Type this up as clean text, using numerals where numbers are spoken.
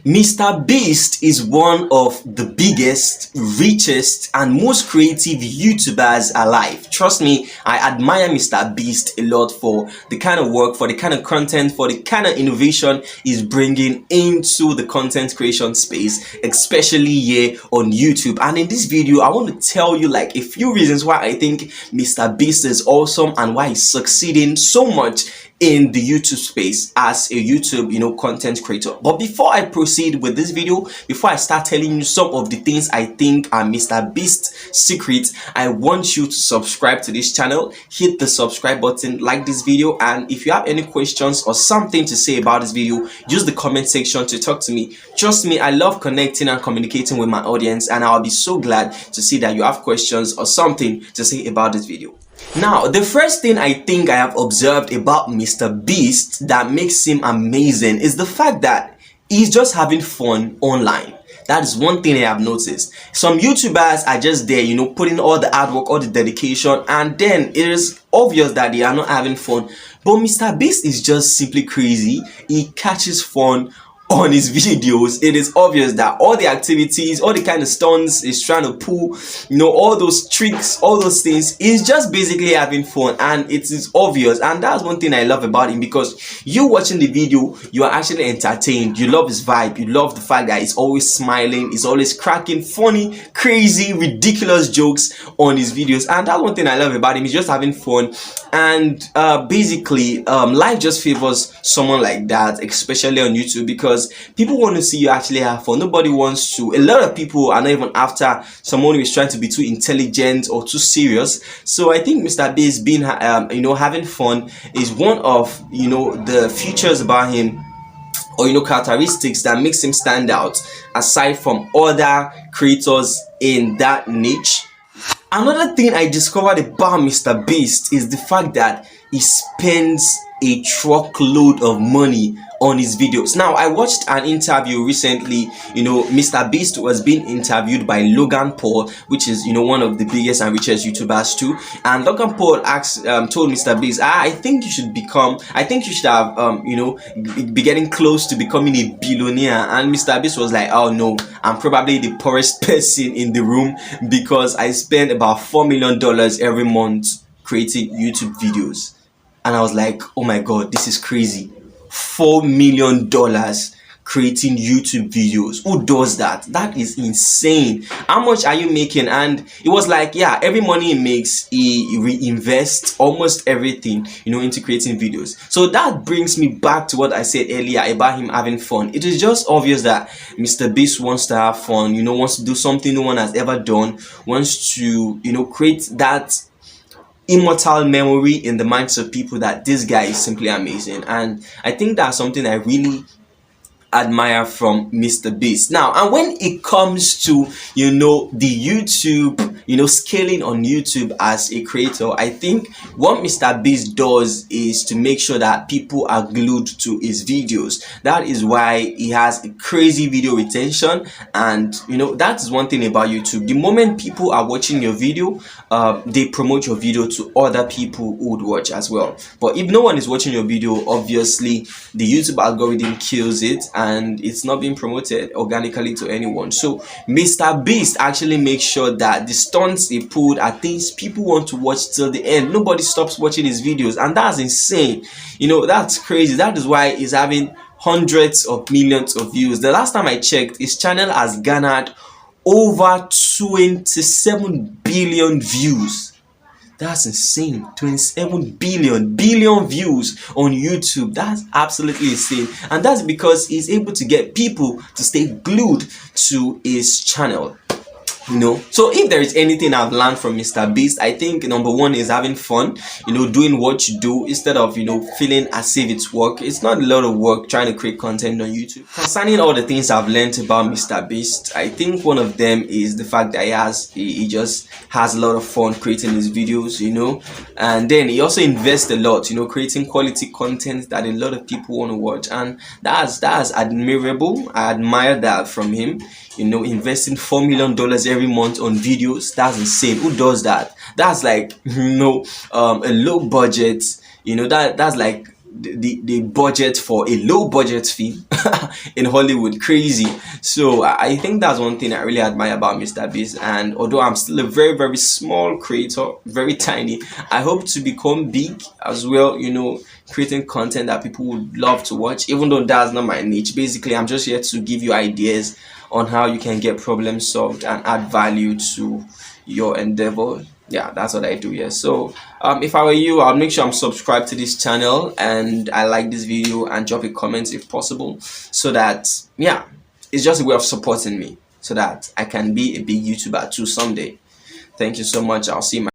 Mr. Beast is one of the biggest, richest, and most creative YouTubers alive. Trust me, I admire Mr. Beast a lot for the kind of work, for the kind of content, for the kind of innovation he's bringing into the content creation space, especially here on YouTube. And in this video, I want to tell you like a few reasons why I think Mr. Beast is awesome and why he's succeeding so much in the YouTube space as a YouTube, content creator. But before I proceed with this video, before I start telling you some of the things I think are Mr. Beast's secrets, I want you to subscribe to this channel, hit the subscribe button, like this video, and if you have any questions or something to say about this video, use the comment section to talk to me. Trust me, I love connecting and communicating with my audience, and I'll be so glad to see that you have questions or something to say about this video. Now, the first thing I think I have observed about Mr. Beast that makes him amazing is the fact that he's just having fun online. That is one thing I have noticed. Some YouTubers are just there, putting all the hard work, all the dedication, and then it is obvious that they are not having fun. But Mr. Beast is just simply crazy. He catches fun on his videos. It is obvious that all the activities, all the kind of stunts he's trying to pull, all those tricks, all those things, he's just basically having fun, and it is obvious. And that's one thing I love about him, because you watching the video, you are actually entertained. You love his vibe, you love the fact that he's always smiling, he's always cracking funny, crazy, ridiculous jokes on his videos. And that's one thing I love about him. He's just having fun, and basically life just favors someone like that, especially on YouTube, because people want to see you actually have fun. Nobody wants to. A lot of people are not even after someone who is trying to be too intelligent or too serious. So I think Mr. Beast being having fun is one of the features about him, or characteristics that makes him stand out aside from other creators in that niche. Another thing I discovered about Mr. Beast is the fact that he spends a truckload of money on his videos. Now, I watched an interview recently. Mr. Beast was being interviewed by Logan Paul, which is one of the biggest and richest YouTubers too. And Logan Paul told Mr. Beast, I think you should have be getting close to becoming a billionaire. And Mr. Beast was like, oh no, I'm probably the poorest person in the room, because I spend about $4 million every month creating YouTube videos. And I was like, oh my god, this is crazy. $4 million creating YouTube videos. Who does that? That is insane. How much are you making? And it was like, yeah, every money he makes, he reinvests almost everything, into creating videos. So that brings me back to what I said earlier about him having fun. It is just obvious that Mr. Beast wants to have fun, wants to do something no one has ever done, wants to, create that immortal memory in the minds of people that this guy is simply amazing. And I think that's something I really admire from Mr. Beast. Now, and when it comes to the YouTube, scaling on YouTube as a creator, I think what Mr. Beast does is to make sure that people are glued to his videos. That is why he has a crazy video retention. And that is one thing about YouTube. The moment people are watching your video, they promote your video to other people who would watch as well. But if no one is watching your video, obviously the YouTube algorithm kills it, and it's not being promoted organically to anyone. So Mr. Beast actually makes sure that the stunts he pulled are things people want to watch till the end. Nobody stops watching his videos, and that's insane. That's crazy. That is why he's having hundreds of millions of views. The last time I checked, his channel has garnered over 27 billion views. That's insane. 27 billion views on YouTube. That's absolutely insane. And that's because he's able to get people to stay glued to his channel. So if there is anything I've learned from Mr. Beast, I think number one is having fun, doing what you do instead of feeling as if it's work. It's not a lot of work trying to create content on YouTube. Concerning all the things I've learned about Mr. Beast, I think one of them is the fact that he just has a lot of fun creating his videos, and then he also invests a lot, creating quality content that a lot of people want to watch, and that's admirable. I admire that from him. Investing $4 million every month on videos, that's insane. Who does that? That's like a low budget, that's like the budget for a low budget film in Hollywood crazy. So I think that's one thing I really admire about Mr. Beast. And although I'm still a very very small creator, very tiny, I hope to become big as well. Creating content that people would love to watch. Even though that's not my niche, basically I'm just here to give you ideas on how you can get problems solved and add value to your endeavor. Yeah, that's what I do here. So if I were you, I'll make sure I'm subscribed to this channel and I like this video, and drop a comment if possible, so that, yeah, it's just a way of supporting me so that I can be a big YouTuber too someday. Thank you so much. I'll see you.